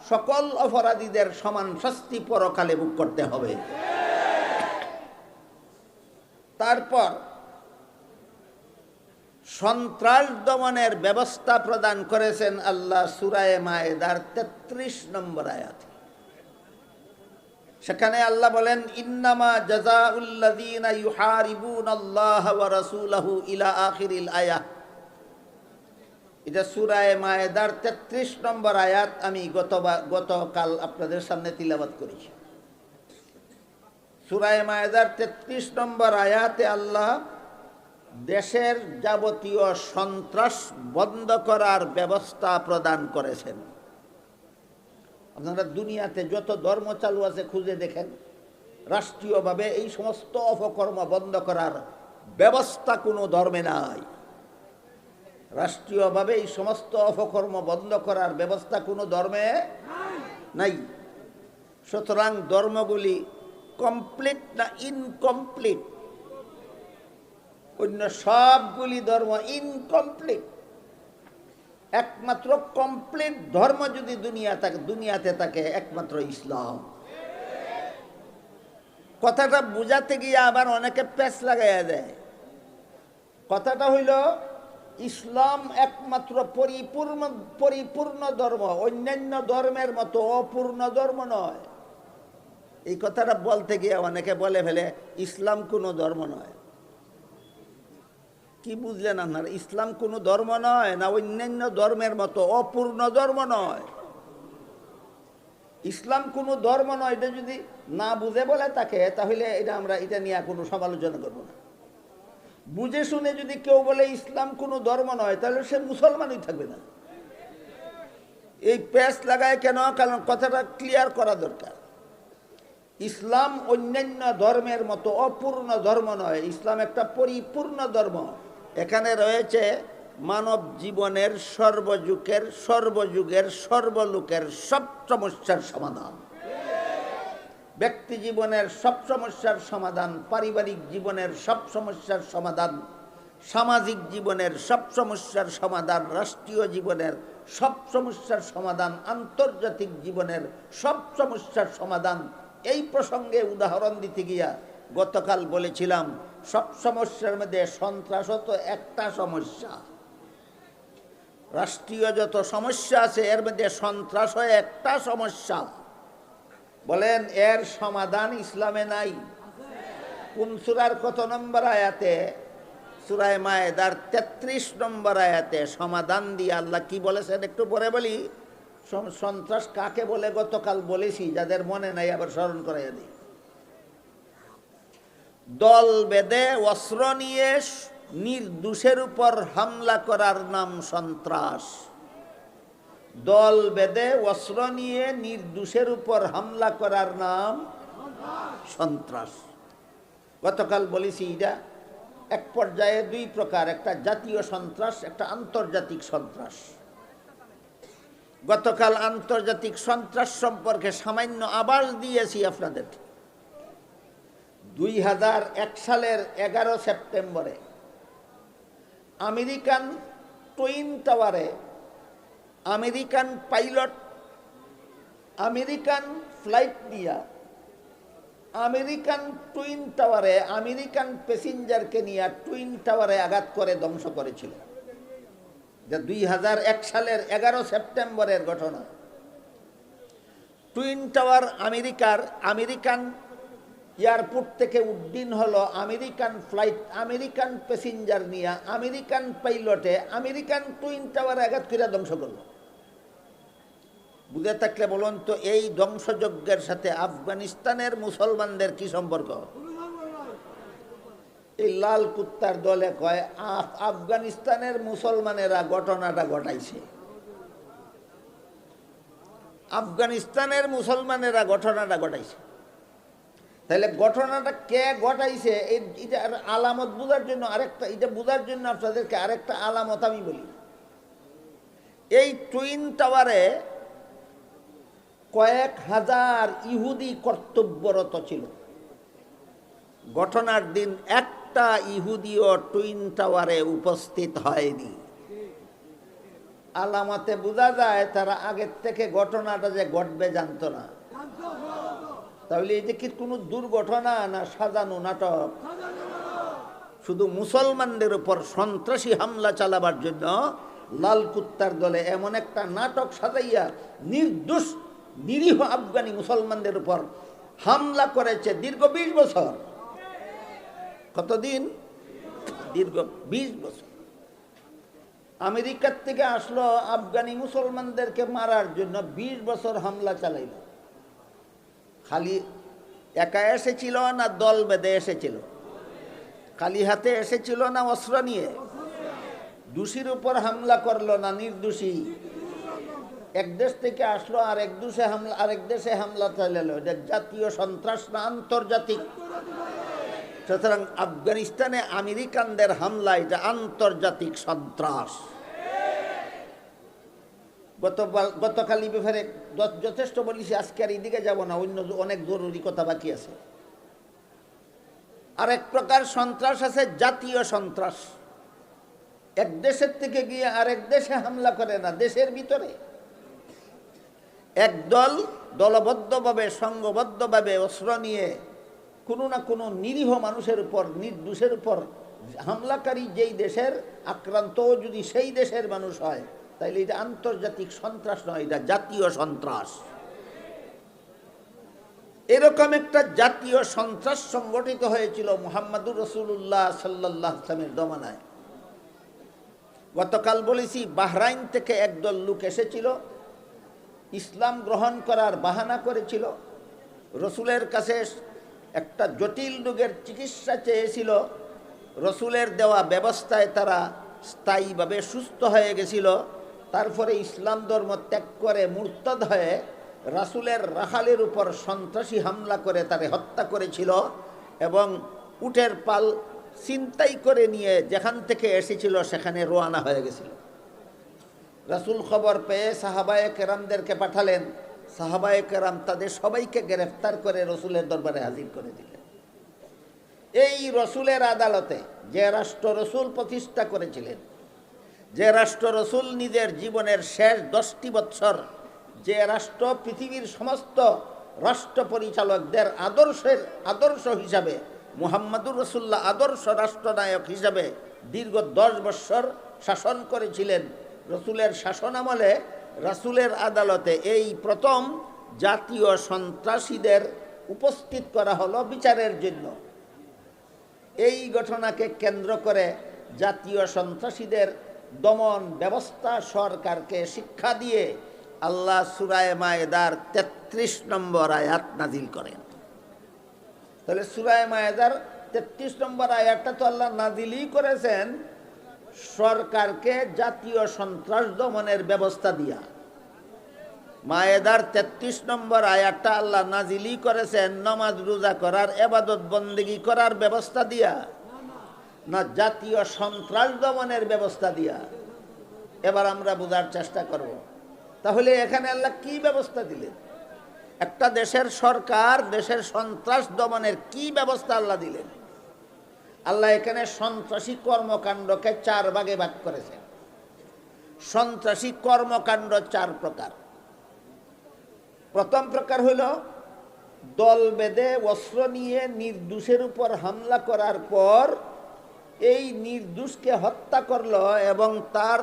সকল অপরাধীদের সমান শাস্তি পরকালে ভোগ করতে হবে। তারপর সন্ত্রাস দমনের ব্যবস্থা প্রদান করেছেন আল্লাহ সূরা মায়েদার 33 নম্বর আয়াতে। সেখানে আল্লাহ বলেন, ইন্নামা জাযাউল্লাযীনা ইউহারিবুনাল্লাহা ওয়া রাসূলাহু ইলা আখিরিল আয়াত। এটা সূরা মায়েদার 33 নম্বর আয়াত। আমি গতকাল আপনাদের সামনে তিলাওয়াত করেছি। সূরা মায়েদার 33 নম্বর আয়াতে আল্লাহ দেশের যাবতীয় সন্ত্রাস বন্ধ করার ব্যবস্থা প্রদান করেছেন। আপনারা দুনিয়াতে যত ধর্ম চালু আছে খুঁজে দেখেন, রাষ্ট্রীয়ভাবে এই সমস্ত অপকর্ম বন্ধ করার ব্যবস্থা কোনো ধর্মে নাই। রাষ্ট্রীয়ভাবে এই সমস্ত অপকর্ম বন্ধ করার ব্যবস্থা কোনো ধর্মে নাই। সুতরাং ধর্মগুলি কমপ্লিট না ইনকমপ্লিট? অন্য সবগুলি ধর্ম ইনকমপ্লিট। একমাত্র কমপ্লিট ধর্ম যদি দুনিয়াতে থাকে একমাত্র ইসলাম। কথাটা বুঝাতে গিয়ে আবার অনেকে পেঁচ লাগাইয়া দেয়। কথাটা হইল ইসলাম একমাত্র পরিপূর্ণ ধর্ম, অন্যান্য ধর্মের মতো অপূর্ণ ধর্ম নয়। এই কথাটা বলতে গিয়ে অনেকে বলে ফেলে ইসলাম কোনো ধর্ম নয়। কি বুঝলেন আপনারা? ইসলাম কোনো ধর্ম নয়, না অন্যান্য ধর্মের মতো অপূর্ণ ধর্ম নয়। ইসলাম কোনো ধর্ম নয়, এটা যদি না বুঝে বলে তাকে, তাহলে এটা নিয়ে কোনো সমালোচনা করব না। বুঝে শুনে যদি কেউ বলে ইসলাম কোনো ধর্ম নয়, তাহলে সে মুসলমানই থাকবে না। এই প্যাচ লাগায় কেন? কারণ কথাটা ক্লিয়ার করা দরকার। ইসলাম অন্যান্য ধর্মের মতো অপূর্ণ ধর্ম নয়, ইসলাম একটা পরিপূর্ণ ধর্ম। এখানে রয়েছে মানব জীবনের সর্বযুগের সর্বলোকের সব সমস্যার সমাধান। ব্যক্তি জীবনের সব সমস্যার সমাধান, পারিবারিক জীবনের সব সমস্যার সমাধান, সামাজিক জীবনের সব সমস্যার সমাধান, রাষ্ট্রীয় জীবনের সব সমস্যার সমাধান, আন্তর্জাতিক জীবনের সব সমস্যার সমাধান। এই প্রসঙ্গে উদাহরণ দিতে গিয়া গতকাল বলেছিলাম, সব সমস্যার মধ্যে সন্ত্রাস তো একটা সমস্যা। রাষ্ট্রীয় যত সমস্যা আছে এর মধ্যে সন্ত্রাসও একটা সমস্যা। বলেন এর সমাধান ইসলামে নাই? কোন সূরার কত নম্বর আয়াতে? সূরা মায়েদার 33 নম্বর আয়াতে সমাধান দিয়ে আল্লাহ কি বলেছেন একটু পরে বলি। সন্ত্রাস কাকে বলে গতকাল বলেছি, যাদের মনে নাই আবার স্মরণ করাইয়া দিই। দল বেঁধে অস্ত্র নিয়ে নির্দোষের উপর হামলা করার নাম সন্ত্রাস। দল বেঁধে অস্ত্র নিয়ে নির্দোষের উপর হামলা করার নাম সন্ত্রাস। গতকাল বলেছি এটা এক পর্যায়ে দুই প্রকার, একটা জাতীয় সন্ত্রাস, একটা আন্তর্জাতিক সন্ত্রাস। গতকাল আন্তর্জাতিক সন্ত্রাস সম্পর্কে সামান্য আভাস দিয়েছি আপনাদের। 2001 সালের 11 সেপ্টেম্বরে আমেরিকান টুইন টাওয়ারে আমেরিকান পাইলট আমেরিকান ফ্লাইট দিয়া আমেরিকান টুইন টাওয়ারে আমেরিকান প্যাসেঞ্জারকে নিয়ে টুইন টাওয়ারে আঘাত করে ধ্বংস করেছিল। যা 2001 সালের 11 সেপ্টেম্বরের ঘটনা। টুইন টাওয়ার আমেরিকান এয়ারপোর্ট থেকে উড্ডীন হলো আমেরিকান ফ্লাইট, আমেরিকান প্যাসেঞ্জার নিয়ে আমেরিকান পাইলটে আমেরিকান টুইন টাওয়ারে আঘাত করে ধ্বংস করলো। বুঝে থাকলে বলুন তো, এই ধ্বংসযজ্ঞের সাথে আফগানিস্তানের মুসলমানদের কি সম্পর্ক? এই লাল কুত্তার দলে কয় আফগানিস্তানের মুসলমানেরা ঘটনাটা ঘটাইছে। আফগানিস্তানের মুসলমানেরা ঘটনাটা ঘটাইছে। তাহলে ঘটনাটা কে ঘটাইছে এটার আলামত বোঝার জন্য এটা বোঝার জন্য আপনাদেরকে আরেকটা আলামত আমি বলি। এই টুইন টাওয়ারে কয়েক হাজার ইহুদি কর্তব্যরত ছিল। ঘটনার দিন একটা ইহুদিও টুইন টাওয়ারে উপস্থিত হয়নি। আলামতে বোঝা যায় তারা আগের থেকে ঘটনাটা যে ঘটবে জানতো না। তাহলে এটা কি কোনো দুর্ঘটনা না সাজানো নাটক? শুধু মুসলমানদের উপর সন্ত্রাসী হামলা চালাবার জন্য লাল কুত্তার দলে এমন একটা নাটক সাজাইয়া নির্দোষ নিরীহ আফগানি মুসলমানদের উপর হামলা করেছে দীর্ঘ 20 বছর। কতদিন? দীর্ঘ 20 বছর। আমেরিকার থেকে আসলো আফগানি মুসলমানদেরকে মারার জন্য 20 বছর হামলা চালাইল। খালি একা এসেছিল না দল বেঁধে এসেছিল? খালি হাতে এসেছিল না অস্ত্র নিয়ে? দোষীর উপর হামলা করলো না নির্দোষী? এক দেশ থেকে আসলো আর আরেক দেশে হামলা চালালো। এটা জাতীয় সন্ত্রাস না আন্তর্জাতিক? সুতরাং আফগানিস্তানে আমেরিকানদের হামলা এটা আন্তর্জাতিক সন্ত্রাস। গতকালই ব্যাপারে যথেষ্ট বলেছি, আজকে আর এদিকে যাব না, অন্য অনেক জরুরি কথা বাকি আছে। আরেক প্রকার সন্ত্রাস আছে জাতীয় সন্ত্রাস। এক দেশের থেকে গিয়ে আরেক দেশে হামলা করে না, দেশের ভিতরে একদল দলবদ্ধভাবে সংঘবদ্ধভাবে অস্ত্র নিয়ে কোনো না কোনো নিরীহ মানুষের উপর নির্দোষের উপর হামলাকারী যেই দেশের আক্রান্ত যদি সেই দেশের মানুষ হয় তাইলে এটা আন্তর্জাতিক সন্ত্রাস নয়, এটা জাতীয় সন্ত্রাস। এরকম একটা জাতীয় সন্ত্রাস সংগঠিত হয়েছিল মুহাম্মদুর রাসূলুল্লাহ সাল্লাল্লাহু আলাইহি ওয়াসাল্লামের জমানায়। গতকাল বলেছি বাহরাইন থেকে একদল লোক এসেছিল, ইসলাম গ্রহণ করার বাহানা করেছিল, রসুলের কাছে একটা জটিল রোগের চিকিৎসা চেয়েছিল। রসুলের দেওয়া ব্যবস্থায় তারা স্থায়ীভাবে সুস্থ হয়ে গেছিল। তারপরে ইসলাম ধর্ম ত্যাগ করে মুরতাদ হয়ে রাসূলের রাখালের উপর সন্ত্রাসী হামলা করে তারে হত্যা করেছিল এবং উটের পাল ছিনতাই করে নিয়ে যেখান থেকে এসেছিল সেখানে রওনা হয়ে গেছিল। রাসূল খবর পেয়ে সাহাবায়ে কেরামদেরকে পাঠালেন। সাহাবায়ে কেরাম তাদের সবাইকে গ্রেফতার করে রসুলের দরবারে হাজির করে দিলেন। এই রসুলের আদালতে যে রাষ্ট্র রসুল প্রতিষ্ঠা করেছিলেন, যে রাষ্ট্র রসুল নিজের জীবনের শেষ 10টি বৎসর, যে রাষ্ট্র পৃথিবীর সমস্ত রাষ্ট্র পরিচালকদের আদর্শ হিসাবে মুহাম্মদুর রাসূলুল্লাহ আদর্শ রাষ্ট্রনায়ক হিসাবে দীর্ঘ 10 বৎসর শাসন করেছিলেন, রসুলের শাসনামলে রাসূলের আদালতে এই প্রথম জাতীয় সন্ত্রাসীদের উপস্থিত করা হলো বিচারের জন্য। এই ঘটনাকে কেন্দ্র করে জাতীয় সন্ত্রাসীদের দমন ব্যবস্থা সরকারকে শিক্ষা দিয়ে আল্লাহ সূরা মায়েদার 33 নম্বর আয়াত নাজিল করেন। তাহলে সূরা মায়েদার 33 নম্বর আয়াতটা তো আল্লাহ নাজিলই করেছেন সরকারকে জাতীয় সন্ত্রাস দমনের ব্যবস্থা দিয়া। মায়েদার 33 নম্বর আয়াতটা আল্লাহ নাজিলই করেছেন নামাজ রোজা করার, ইবাদত বন্দেগী করার ব্যবস্থা দিয়া, না জাতীয় সন্ত্রাস দমনের ব্যবস্থা দিয়া? এবার আমরা বোঝার চেষ্টা করব। তাহলে এখানে আল্লাহ কি ব্যবস্থা দিলেন? একটা দেশের সরকার দেশের সন্ত্রাস দমনের কি ব্যবস্থা আল্লাহ দিলেন? আল্লাহ এখানে সন্ত্রাসী কর্মকাণ্ডকে 4 ভাগে ভাগ করেছেন। সন্ত্রাসী কর্মকাণ্ড 4 প্রকার। প্রথম প্রকার হইল দল বেঁধে অস্ত্র নিয়ে নির্দোষের উপর হামলা করার পর এই নির্দোষকে হত্যা করলো এবং তার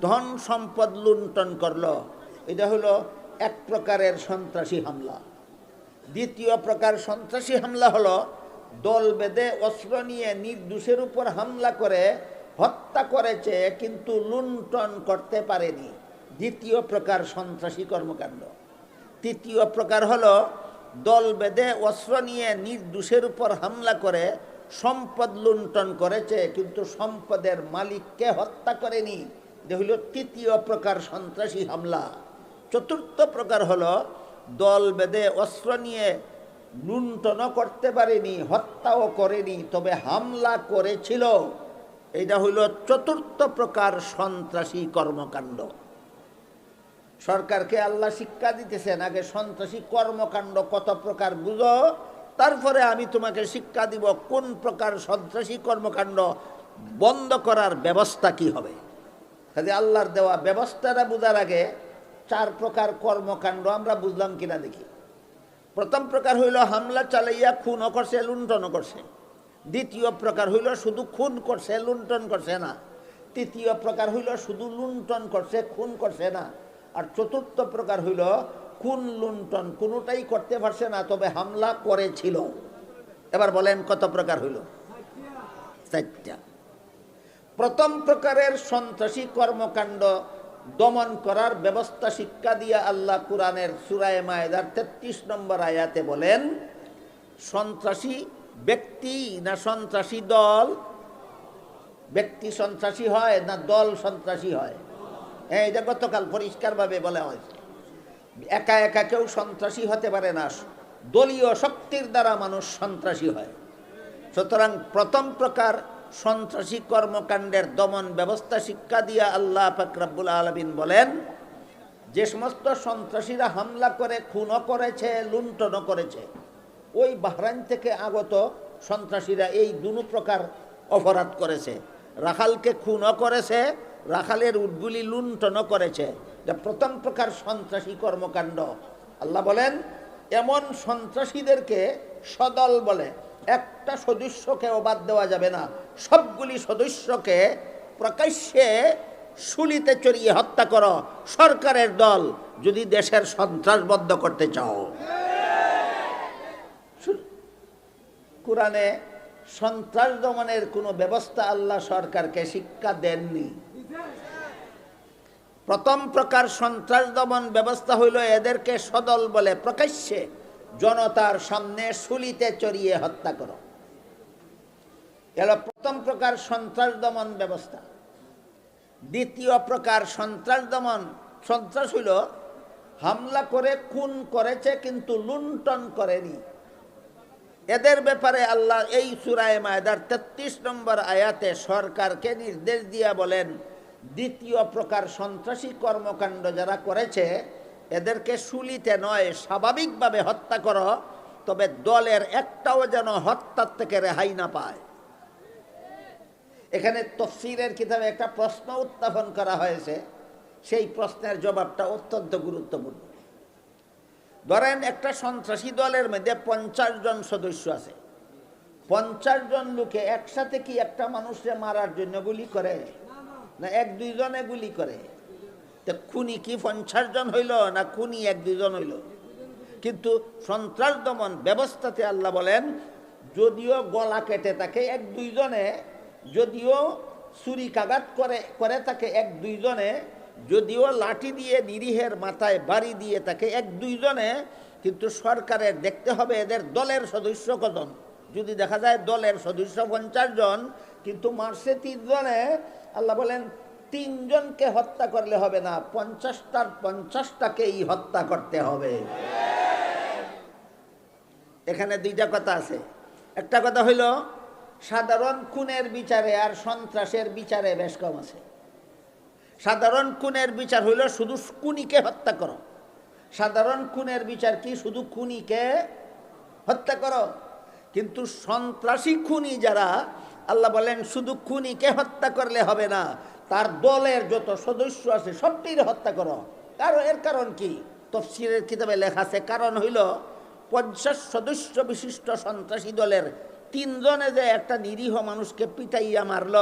ধন সম্পদ লুণ্ঠন করলো। এটা হলো এক প্রকারের সন্ত্রাসী হামলা। দ্বিতীয় প্রকার সন্ত্রাসী হামলা হলো দল বেঁধে অস্ত্র নিয়ে নির্দোষের উপর হামলা করে হত্যা করেছে কিন্তু লুণ্ঠন করতে পারেনি, দ্বিতীয় প্রকার সন্ত্রাসী কর্মকাণ্ড। তৃতীয় প্রকার হলো দল বেঁধে অস্ত্র নিয়ে নির্দোষের উপর হামলা করে সম্পদ লুণ্ঠন করেছে কিন্তু সম্পদের মালিককে হত্যা করেনি, এটা হলো তৃতীয় প্রকার সন্ত্রাসী হামলা। চতুর্থ প্রকার হলো দল বেঁধে অস্ত্র নিয়ে লুণ্ঠনও করতে পারেনি, হত্যাও করেনি, তবে হামলা করেছিল, এটা হলো চতুর্থ প্রকার সন্ত্রাসী কর্মকাণ্ড। সরকারকে আল্লাহ শিক্ষা দিতেছেন আগে সন্ত্রাসী কর্মকাণ্ড কত প্রকার বুঝো, তারপরে আমি তোমাকে শিক্ষা দিব কোন প্রকার সন্ত্রাসী কর্মকাণ্ড বন্ধ করার ব্যবস্থা কি হবে। কাজে আল্লাহর দেওয়া ব্যবস্থাটা বোঝার আগে 4 প্রকার কর্মকাণ্ড আমরা বুঝলাম কিনা দেখি। প্রথম প্রকার হইল হামলা চালাইয়া খুনও করছে, লুণ্ঠনও করছে। দ্বিতীয় প্রকার হইল শুধু খুন করছে, লুণ্ঠন করছে না। তৃতীয় প্রকার হইল শুধু লুণ্ঠন করছে, খুন করছে না। আর চতুর্থ প্রকার হইল খুন লুণ্ঠন কোনোটাই করতে পারছে না, তবে হামলা করেছিল। এবার বলেন কত প্রকার হইল? 4টা। প্রথম প্রকারের সন্ত্রাসী কর্মকাণ্ড দমন করার ব্যবস্থা শিক্ষা দিয়া আল্লাহ কুরআনের সূরা মায়েদার 33 নম্বর আয়াতে বলেন, সন্ত্রাসী ব্যক্তি না সন্ত্রাসী দল? ব্যক্তি সন্ত্রাসী হয় না দল সন্ত্রাসী হয়? হ্যাঁ, এটা গতকাল পরিষ্কারভাবে বলা হয়েছে। একা একা কেউ সন্ত্রাসী হতে পারে না, দলীয় শক্তির দ্বারা মানুষ সন্ত্রাসী হয়। সুতরাং প্রথম প্রকার সন্ত্রাসী কর্মকাণ্ডের দমন ব্যবস্থা শিক্ষা দিয়া আল্লাহ পাক রব্বুল আলামিন বলেন, যে সমস্ত সন্ত্রাসীরা হামলা করে খুনও করেছে, লুণ্ঠনও করেছে, ওই বাহরাইন থেকে আগত সন্ত্রাসীরা এই 2 প্রকার অপরাধ করেছে। রাখালকে খুনও করেছে, রাখালের উটগুলি লুণ্ঠনও করেছে। এটা প্রথম প্রকার সন্ত্রাসী কর্মকাণ্ড। আল্লাহ বলেন, এমন সন্ত্রাসীদেরকে সদল বলে। একটা সদস্যকেও বাদ দেওয়া যাবে না, সবগুলি সদস্যকে প্রকাশ্যে শুলিতে চড়িয়ে হত্যা করো, সরকারের দল, যদি দেশের সন্ত্রাস বন্ধ করতে চাও। কুরআনে সন্ত্রাস দমনের কোনো ব্যবস্থা আল্লাহ সরকারকে শিক্ষা দেননি। প্রথম প্রকার সন্ত্রাস দমন ব্যবস্থা হইল এদেরকে সদল বলে প্রকাশ্যে জনতার সামনে শুলিতে চড়িয়ে হত্যা করো। এলো প্রথম প্রকার সন্ত্রাস দমন ব্যবস্থা। দ্বিতীয় প্রকার সন্ত্রাস দমন সন্ত্রাস হইল হামলা করে খুন করেছে কিন্তু লুণ্ঠন করেনি। এদের ব্যাপারে আল্লাহ এই সূরা মায়েদার 33 নম্বর আয়াতে সরকারকে নির্দেশ দিয়া বলেন, দ্বিতীয় প্রকার সন্ত্রাসী কর্মকাণ্ড যারা করেছে এদেরকে শুলিতে নয়, স্বাভাবিকভাবে হত্যা করো, তবে দলের একটাও যেন হত্যার থেকে রেহাই না পায়। এখানে তাফসীরের কিতাবে একটা প্রশ্ন উত্থাপন করা হয়েছে, সেই প্রশ্নের জবাবটা অত্যন্ত গুরুত্বপূর্ণ। ধরেন একটা সন্ত্রাসী দলের মধ্যে 50 জন সদস্য আছে। 50 জন লোকে একসাথে কি একটা মানুষকে মারার জন্য গুলি করে? না 1-2 জনে গুলি করে? তো খুনি কি 50 জন হইল না খুনি 1-2 জন হইল? কিন্তু সন্ত্রাস দমন ব্যবস্থাতে আল্লাহ বলেন, যদিও গলা কেটে থাকে 1-2 জনে, যদিও ছুরিকাঘাত করে থাকে 1-2 জনে, যদিও লাঠি দিয়ে নিরীহের মাথায় বাড়ি দিয়ে থাকে 1-2 জনে, কিন্তু সরকারের দেখতে হবে এদের দলের সদস্য কজন। যদি দেখা যায় দলের সদস্য 50 জন কিন্তু মারছে 3 জনে, আল্লাহ বলেন 3 জনকে হত্যা করলে হবে না, 50টার 50টাকেই হত্যা করতে হবে। এখানে 2টা কথা আছে। একটা কথা হইল সাধারণ খুনের বিচারে আর সন্ত্রাসের বিচারে বেশ কম আছে। সাধারণ খুনের বিচার হইল শুধু খুনিকে হত্যা করো। সাধারণ খুনের বিচার কি? শুধু খুনিকে হত্যা করো। কিন্তু সন্ত্রাসী খুনি যারা, আল্লাহ বলেন শুধু খুনিকে হত্যা করলে হবে না, তার দলের যত সদস্য আছে সবটির হত্যা করো। এর কারণ কি? তাফসীরের কিতাবে লেখা আছে, কারণ হইল 50 সদস্য বিশিষ্ট সন্ত্রাসী দলের 3 জনে যে একটা নিরীহ মানুষকে পিটাইয়া মারল,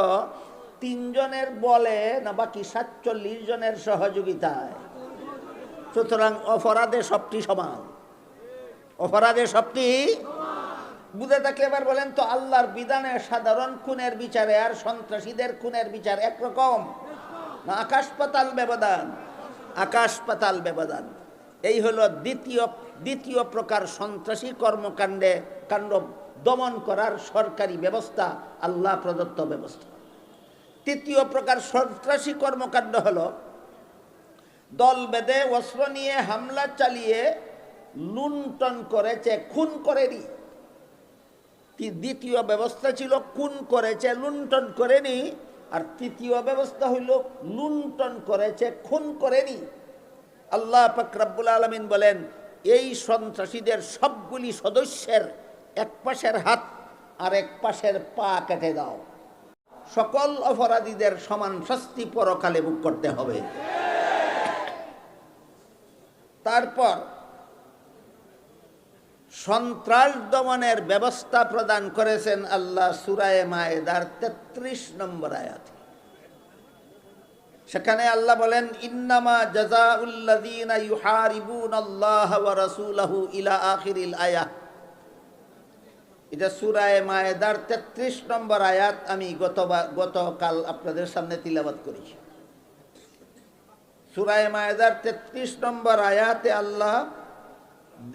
3 জনের বলে না বাকি 47 জনের সহযোগিতায়। সুতরাং অপরাধে সবটি সমান, অপরাধে সবটি বুঝে থাকলে এবার বলেন তো, আল্লাহর বিধানে সাধারণ খুনের বিচারে আর সন্ত্রাসীদের খুনের বিচার একরকম না? আকাশ পাতাল ব্যবধান, আকাশ পাতাল ব্যবধান। এই হলো দ্বিতীয় প্রকার সন্ত্রাসী কাণ্ড দমন করার সরকারি ব্যবস্থা, আল্লাহ প্রদত্ত ব্যবস্থা। তৃতীয় প্রকার সন্ত্রাসী কর্মকাণ্ড হলো দল বেঁধে অস্ত্র নিয়ে হামলা চালিয়ে লুণ্ঠন করেছে, খুন করেনি। দ্বিতীয় ব্যবস্থা ছিল খুন করেছে, লুণ্ঠন করেনি। আর তৃতীয় ব্যবস্থা হইল লুণ্ঠন করেছে, খুন করেনি। আল্লাহ পাক রব্বুল আলামিন বলেন, এই সন্ত্রাসীদের সবগুলি সদস্যের এক পাশের হাত আর এক পাশের পা কেটে দাও। সকল অপরাধীদের সমান শাস্তি পরকালে ভোগ করতে হবে। তারপর সন্ত্রাস দমনের ব্যবস্থা প্রদান করেছেন আল্লাহ সূরা মায়েদার 33 নম্বর আয়াতে। সেখানে আল্লাহ বলেন, ইন্নামা জাযাউল্লাযীনা ইউহারিবুনাল্লাহা ওয়া রাসূলাহু ইলা আখিরিল আয়াহ। এটা সূরা মায়েদার 33 নম্বর আয়াত। আমি গতকাল আপনাদের সামনে তিলাওয়াত করেছি। সূরা মায়েদার 33 নম্বর আয়াতে আল্লাহ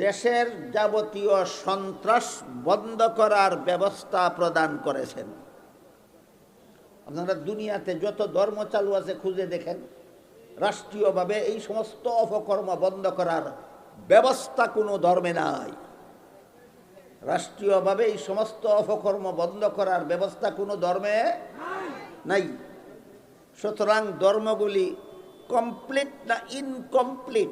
দেশের যাবতীয় সন্ত্রাস বন্ধ করার ব্যবস্থা প্রদান করেছেন। আপনারা দুনিয়াতে যত ধর্ম চালু আছে খুঁজে দেখেন, রাষ্ট্রীয়ভাবে এই সমস্ত অপকর্ম বন্ধ করার ব্যবস্থা কোনো ধর্মে নাই। রাষ্ট্রীয়ভাবে এই সমস্ত অপকর্ম বন্ধ করার ব্যবস্থা কোনো ধর্মে নাই। সুতরাং ধর্মগুলি কমপ্লিট না ইনকমপ্লিট?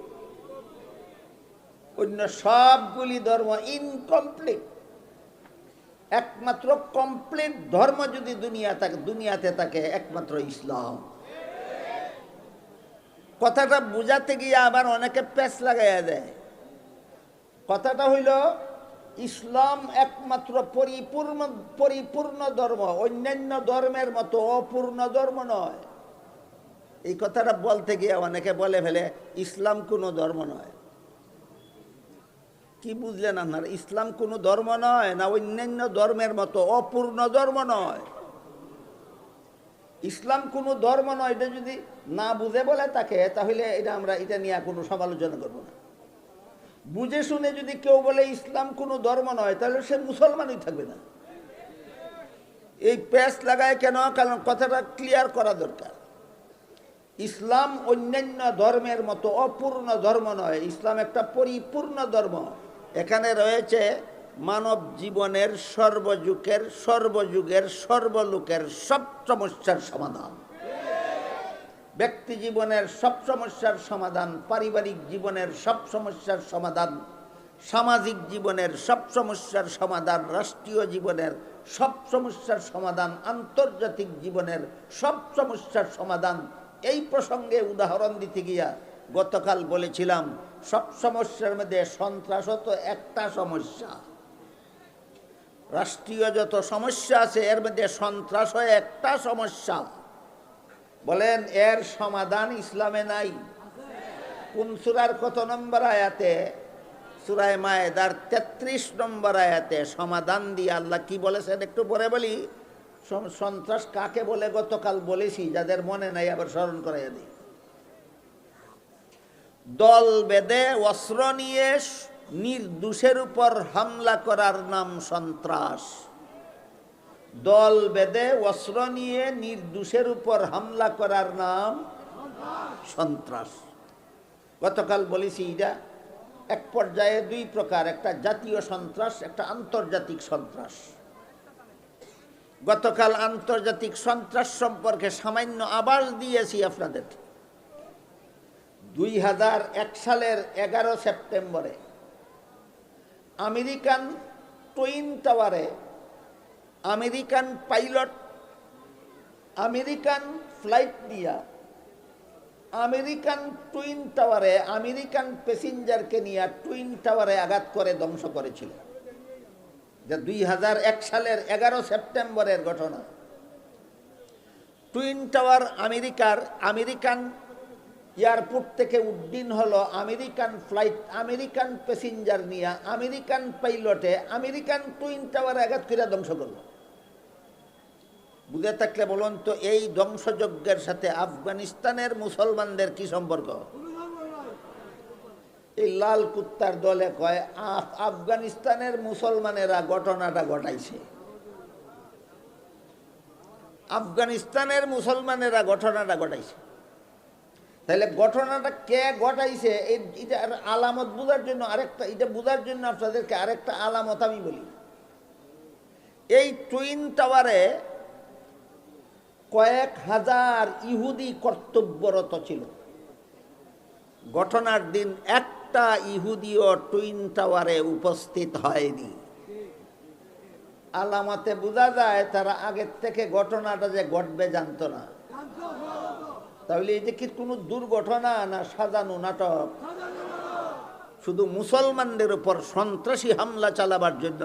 অন্য সবগুলি ধর্ম ইনকমপ্লিট। একমাত্র কমপ্লিট ধর্ম যদি দুনিয়াতে থাকে একমাত্র ইসলাম। কথাটা বুঝাতে গিয়ে আবার অনেকে পেঁচ লাগাইয়া দেয়। কথাটা হইল ইসলাম একমাত্র পরিপূর্ণ ধর্ম, অন্যান্য ধর্মের মতো অপূর্ণ ধর্ম নয়। এই কথাটা বলতে গিয়ে অনেকে বলে ফেলে ইসলাম কোনো ধর্ম নয়। কি বুঝলেন আপনারা? ইসলাম কোনো ধর্ম নয়, না অন্যান্য ধর্মের মতো অপূর্ণ ধর্ম নয়। ইসলাম কোনো ধর্ম নয়, এটা যদি না বুঝে বলে তাকে, তাহলে এটা নিয়ে কোনো সমালোচনা করব না। বুঝে শুনে যদি কেউ বলে ইসলাম কোনো ধর্ম নয়, তাহলে সে মুসলমানই থাকবে না। এই প্যাচ লাগায় কেন? কারণ কথাটা ক্লিয়ার করা দরকার। ইসলাম অন্যান্য ধর্মের মতো অপূর্ণ ধর্ম নয়, ইসলাম একটা পরিপূর্ণ ধর্ম। এখানে রয়েছে মানব জীবনের সর্বযুগের সর্বলোকের সব সমস্যার সমাধান। ব্যক্তি জীবনের সব সমস্যার সমাধান, পারিবারিক জীবনের সব সমস্যার সমাধান, সামাজিক জীবনের সব সমস্যার সমাধান, রাষ্ট্রীয় জীবনের সব সমস্যার সমাধান, আন্তর্জাতিক জীবনের সব সমস্যার সমাধান। এই প্রসঙ্গে উদাহরণ দিতে গিয়া গতকাল বলেছিলাম, সব সমস্যার মধ্যে সন্ত্রাসও তো একটা সমস্যা। রাষ্ট্রীয় যত সমস্যা আছে এর মধ্যে সন্ত্রাসও একটা সমস্যা। বলেন এর সমাধান ইসলামে নাই? কোন সূরার কত নম্বর আয়াতে? সূরা মায়েদার 33 নম্বর আয়াতে সমাধান দিয়ে আল্লাহ কি বলেছেন একটু পরে বলি। সন্ত্রাস কাকে বলে গতকাল বলেছি, যাদের মনে নাই আবার স্মরণ করাইয়া দিই। দল বেঁধে অস্ত্র নিয়ে নির্দোষের উপর হামলা করার নাম সন্ত্রাস। দল বেঁধে অস্ত্র নিয়ে নির্দোষের উপর হামলা করার নাম সন্ত্রাস। গতকাল বলেছি এটা এক পর্যায়ে দুই প্রকার, একটা জাতীয় সন্ত্রাস, একটা আন্তর্জাতিক সন্ত্রাস। গতকাল আন্তর্জাতিক সন্ত্রাস সম্পর্কে সামান্য আভাস দিয়েছি আপনাদের। 2001 সালের 11 সেপ্টেম্বরে আমেরিকান টুইন টাওয়ারে আমেরিকান পাইলট আমেরিকান ফ্লাইট দিয়া আমেরিকান টুইন টাওয়ারে আমেরিকান প্যাসেঞ্জারকে নিয়ে টুইন টাওয়ারে আঘাত করে ধ্বংস করেছিল। যা 2001 সালের 11 সেপ্টেম্বরের ঘটনা। টুইন টাওয়ার আমেরিকান এয়ারপোর্ট থেকে উড্ডীন হলো আমেরিকান ফ্লাইট, আমেরিকান প্যাসেঞ্জার নিয়ে আমেরিকান পাইলটে আমেরিকান টুইন টাওয়ারে আঘাত করে ধ্বংস করলো। বুঝে থাকলে বলুন তো, এই ধ্বংসযজ্ঞের সাথে আফগানিস্তানের মুসলমানদের কি সম্পর্ক? এই লাল কুত্তার দলে কয় আফগানিস্তানের মুসলমানেরা ঘটনাটা ঘটাইছে। আফগানিস্তানের মুসলমানেরা ঘটনাটা ঘটাইছে। তাহলে ঘটনাটা কে ঘটাইছে এটার আলামত বোঝার জন্য আরেকটা, এটা বোঝার জন্য আপনাদেরকে আরেকটা আলামত আমি বলি। এই টুইন টাওয়ারে কয়েক হাজার ইহুদি কর্তব্যরত ছিল। ঘটনার দিন একটা ইহুদিও টুইন টাওয়ারে উপস্থিত হয়নি। আলামতে বোঝা যায় তারা আগের থেকে ঘটনাটা যে ঘটবে জানতো না। তাহলে এটা কি কোনো দুর্ঘটনা না সাজানো নাটক? শুধু মুসলমানদের উপর সন্ত্রাসী হামলা চালাবার জন্য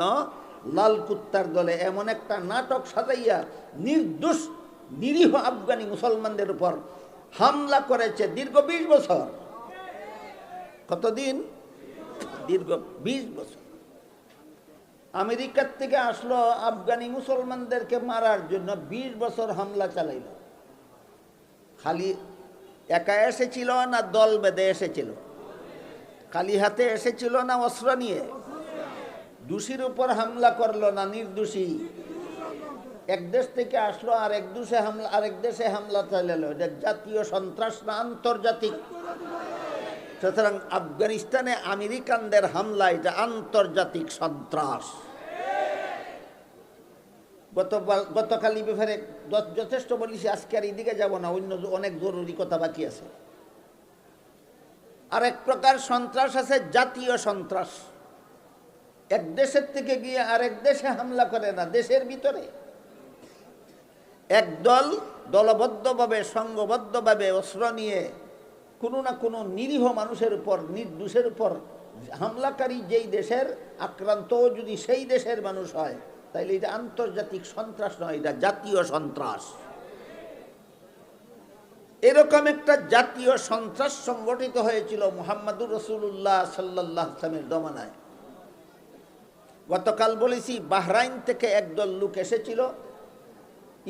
লাল কুত্তার দলে এমন একটা নাটক সাজাইয়া নির্দোষ নিরীহ আফগানি মুসলমানদের উপর হামলা করেছে দীর্ঘ 20 বছর। কতদিন? দীর্ঘ 20 বছর। আমেরিকার থেকে আসলো আফগানি মুসলমানদেরকে মারার জন্য 20 বছর হামলা চালাইল। খালি একা এসেছিল না দল বেঁধে এসেছিল? খালি হাতে এসেছিল না অস্ত্র নিয়ে? দোষীর উপর হামলা করলো না নির্দোষী? এক দেশ থেকে আসলো আর আরেক দেশে হামলা চালালো। এটা জাতীয় সন্ত্রাস না আন্তর্জাতিক? সুতরাং আফগানিস্তানে আমেরিকানদের হামলা এটা আন্তর্জাতিক সন্ত্রাস। গতকালই ব্যাপারে যথেষ্ট বলিস, আজকে আর এদিকে যাব না, অন্য অনেক জরুরি কথা বাকি আছে। আরেক প্রকার সন্ত্রাস আছে জাতীয় সন্ত্রাস। এক দেশের থেকে গিয়ে আরেক দেশে হামলা করে না, দেশের ভিতরে একদল দলবদ্ধভাবে সংঘবদ্ধভাবে অস্ত্র নিয়ে কোনো না কোনো নিরীহ মানুষের উপর নির্দোষের উপর হামলাকারী যেই দেশের আক্রান্ত যদি সেই দেশের মানুষ হয় তাইলে এটা আন্তর্জাতিক সন্ত্রাস নয়, এটা জাতীয় সন্ত্রাস। এরকম একটা জাতীয় সন্ত্রাস সংগঠিত হয়েছিল মুহাম্মদুর রাসূলুল্লাহ সাল্লাল্লাহু আলাইহি ওয়াসাল্লামের জমানায়। গতকাল বলেছি বাহরাইন থেকে একদল লোক এসেছিল,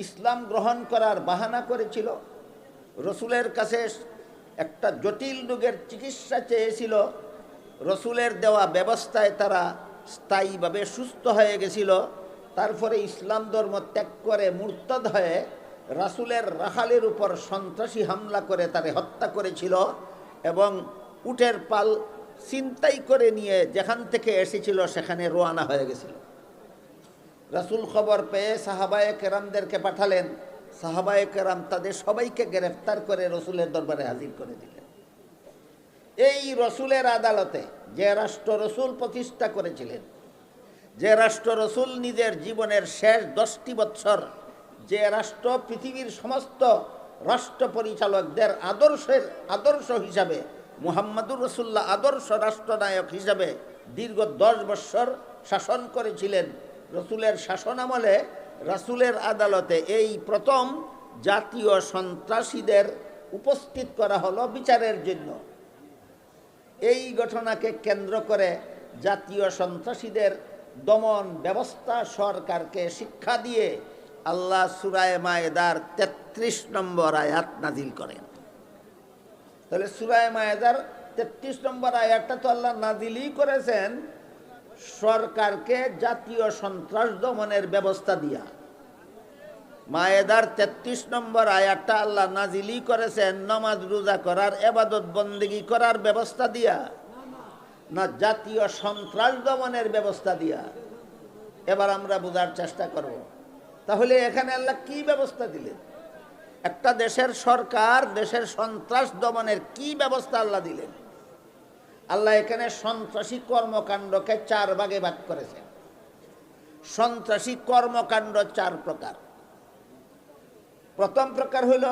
ইসলাম গ্রহণ করার বাহানা করেছিল, রসুলের কাছে একটা জটিল রোগের চিকিৎসা চেয়েছিল। রসুলের দেওয়া ব্যবস্থায় তারা স্থায়ীভাবে সুস্থ হয়ে গেছিল। তারপরে ইসলাম ধর্ম ত্যাগ করে মুরতাদ হয়ে রাসূলের রাখালের উপর সন্ত্রাসী হামলা করে তারে হত্যা করেছিল এবং উটের পাল ছিনতাই করে নিয়ে যেখান থেকে এসেছিল সেখানে রওনা হয়ে গেছিল। রাসূল খবর পেয়ে সাহাবায়ে কেরামদেরকে পাঠালেন। সাহাবায়ে কেরাম তাদের সবাইকে গ্রেফতার করে রসুলের দরবারে হাজির করে দিলেন। এই রসুলের আদালতে যে রাষ্ট্র রসুল প্রতিষ্ঠা করেছিলেন, যে রাষ্ট্র রসুল নিজের জীবনের শেষ 10টি বৎসর, যে রাষ্ট্র পৃথিবীর সমস্ত রাষ্ট্র পরিচালকদের আদর্শ হিসাবে মুহাম্মদুর রাসূলুল্লাহ আদর্শ রাষ্ট্রনায়ক হিসাবে দীর্ঘ 10 বৎসর শাসন করেছিলেন, রসুলের শাসনামলে রাসূলের আদালতে এই প্রথম জাতীয় সন্ত্রাসীদের উপস্থিত করা হলো বিচারের জন্য। এই ঘটনাকে কেন্দ্র করে জাতীয় সন্ত্রাসীদের দমন ব্যবস্থা সরকারকে শিক্ষা দিয়ে আল্লাহ সূরা মায়েদার 33 নম্বর আয়াত নাজিল করেন। তাহলে সূরা মায়েদার 33 নম্বর আয়াতটা তো আল্লাহ নাজিলই করেছেন সরকারকে জাতীয় সন্ত্রাস দমনের ব্যবস্থা দিয়া। মায়েদার 33 নম্বর আয়াতটা আল্লাহ নাজিলই করেছেন নামাজ রোজা করার, ইবাদত বন্দেগী করার ব্যবস্থা দিয়া, না জাতীয় সন্ত্রাস দমনের ব্যবস্থা দিয়া? এবার আমরা বোঝার চেষ্টা করব। তাহলে এখানে আল্লাহ কি ব্যবস্থা দিলেন? একটা দেশের সরকার দেশের সন্ত্রাস দমনের কি ব্যবস্থা আল্লাহ দিলেন? আল্লাহ এখানে সন্ত্রাসী কর্মকাণ্ডকে 4 ভাগে ভাগ করেছেন। সন্ত্রাসী কর্মকাণ্ড 4 প্রকার। প্রথম প্রকার হইল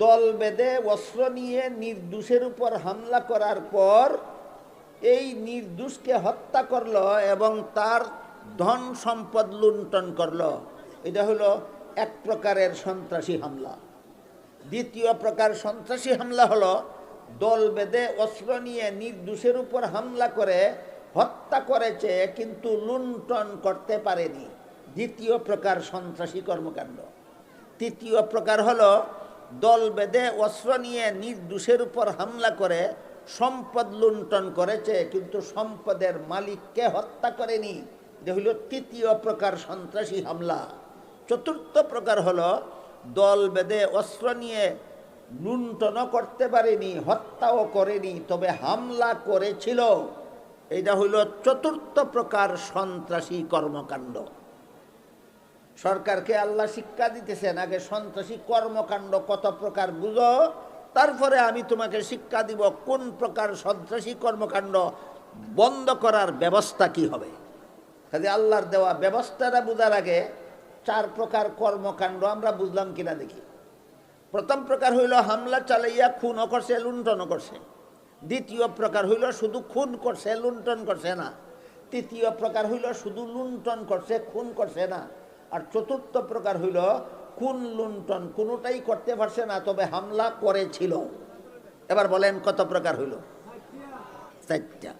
দল বেঁধে অস্ত্র নিয়ে নির্দোষের উপর হামলা করার পর এই নির্দোষকে হত্যা করলো এবং তার ধন সম্পদ লুণ্ঠন করলো। এটা হলো এক প্রকারের সন্ত্রাসী হামলা। দ্বিতীয় প্রকার সন্ত্রাসী হামলা হলো দল বেঁধে অস্ত্র নিয়ে নির্দোষের উপর হামলা করে হত্যা করেছে কিন্তু লুণ্ঠন করতে পারেনি, দ্বিতীয় প্রকার সন্ত্রাসী কর্মকাণ্ড। তৃতীয় প্রকার হলো দল বেঁধে অস্ত্র নিয়ে নির্দোষের উপর হামলা করে সম্পদ লুণ্ঠন করেছে কিন্তু সম্পদের মালিককে হত্যা করেনি, এটা হইল তৃতীয় প্রকার সন্ত্রাসী হামলা। চতুর্থ প্রকার হলো দল বেঁধে অস্ত্র নিয়ে লুণ্ঠনও করতে পারেনি, হত্যাও করেনি, তবে হামলা করেছিল, এটা হইল চতুর্থ প্রকার সন্ত্রাসী কর্মকাণ্ড। সরকারকে আল্লাহ শিক্ষা দিতেছেন আগে সন্ত্রাসী কর্মকাণ্ড কত প্রকার বুঝো, তারপরে আমি তোমাকে শিক্ষা দিব কোন প্রকার সন্ত্রাসী কর্মকাণ্ড বন্ধ করার ব্যবস্থা কি হবে। কাজে আল্লাহর দেওয়া ব্যবস্থাটা বোঝার আগে 4 প্রকার কর্মকাণ্ড আমরা বুঝলাম কিনা দেখি। প্রথম প্রকার হইল হামলা চালাইয়া খুনও করছে, লুণ্ঠনও করছে। দ্বিতীয় প্রকার হইল শুধু খুন করছে, লুণ্ঠন করছে না। তৃতীয় প্রকার হইল শুধু লুণ্ঠন করছে, খুন করছে না। আর চতুর্থ প্রকার হইল খুন লুণ্ঠন কোনোটাই করতে পারছে না, তবে হামলা করেছিল। এবার বলেন কত প্রকার হইল? 4টা।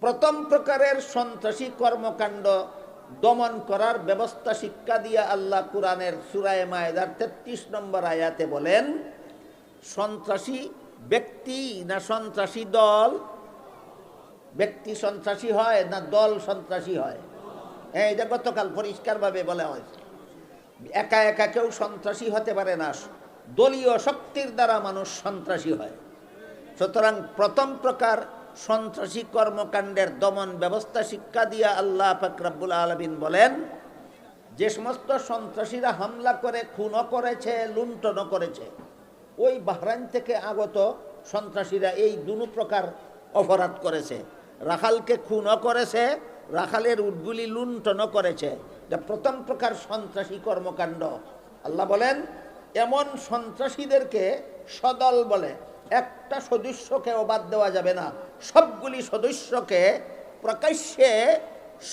প্রথম প্রকারের সন্ত্রাসী কর্মকাণ্ড দমন করার ব্যবস্থা শিক্ষা দিয়া আল্লাহ কুরআনের সূরা মায়েদার 33 নম্বর আয়াতে বলেন, সন্ত্রাসী ব্যক্তি না সন্ত্রাসী দল? ব্যক্তি সন্ত্রাসী হয় না দল সন্ত্রাসী হয়? এটা গতকাল পরিষ্কারভাবে বলা হয়েছে। একা একা কেউ সন্ত্রাসী হতে পারে না, দলীয় শক্তির দ্বারা মানুষ সন্ত্রাসী হয়। সুতরাং প্রথম প্রকার সন্ত্রাসী কর্মকাণ্ডের দমন ব্যবস্থা শিক্ষা দিয়া আল্লাহ পাক রব্বুল আলামিন বলেন, যে সমস্ত সন্ত্রাসীরা হামলা করে খুনও করেছে, লুণ্ঠনও করেছে, ওই বাহরাইন থেকে আগত সন্ত্রাসীরা এই 2 প্রকার অপরাধ করেছে। রাখালকে খুনও করেছে, রাখালের উটগুলি লুণ্ঠনও করেছে। এটা প্রথম প্রকার সন্ত্রাসী কর্মকাণ্ড। আল্লাহ বলেন, এমন সন্ত্রাসীদেরকে সদল বলে। একটা সদস্যকেও বাদ দেওয়া যাবে না, সবগুলি সদস্যকে প্রকাশ্যে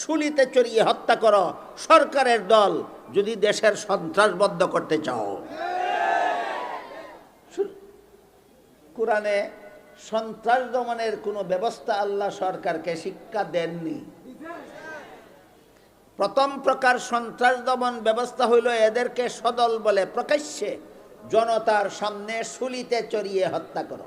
শুলিতে চড়িয়ে হত্যা করো, সরকারের দল, যদি দেশের সন্ত্রাস বন্ধ করতে চাও। কুরআনে সন্ত্রাস দমনের কোনো ব্যবস্থা আল্লাহ সরকারকে শিক্ষা দেননি। প্রথম প্রকার সন্ত্রাস দমন ব্যবস্থা হইল এদেরকে সদল বলে প্রকাশ্যে জনতার সামনে শুলিতে চড়িয়ে হত্যা করো।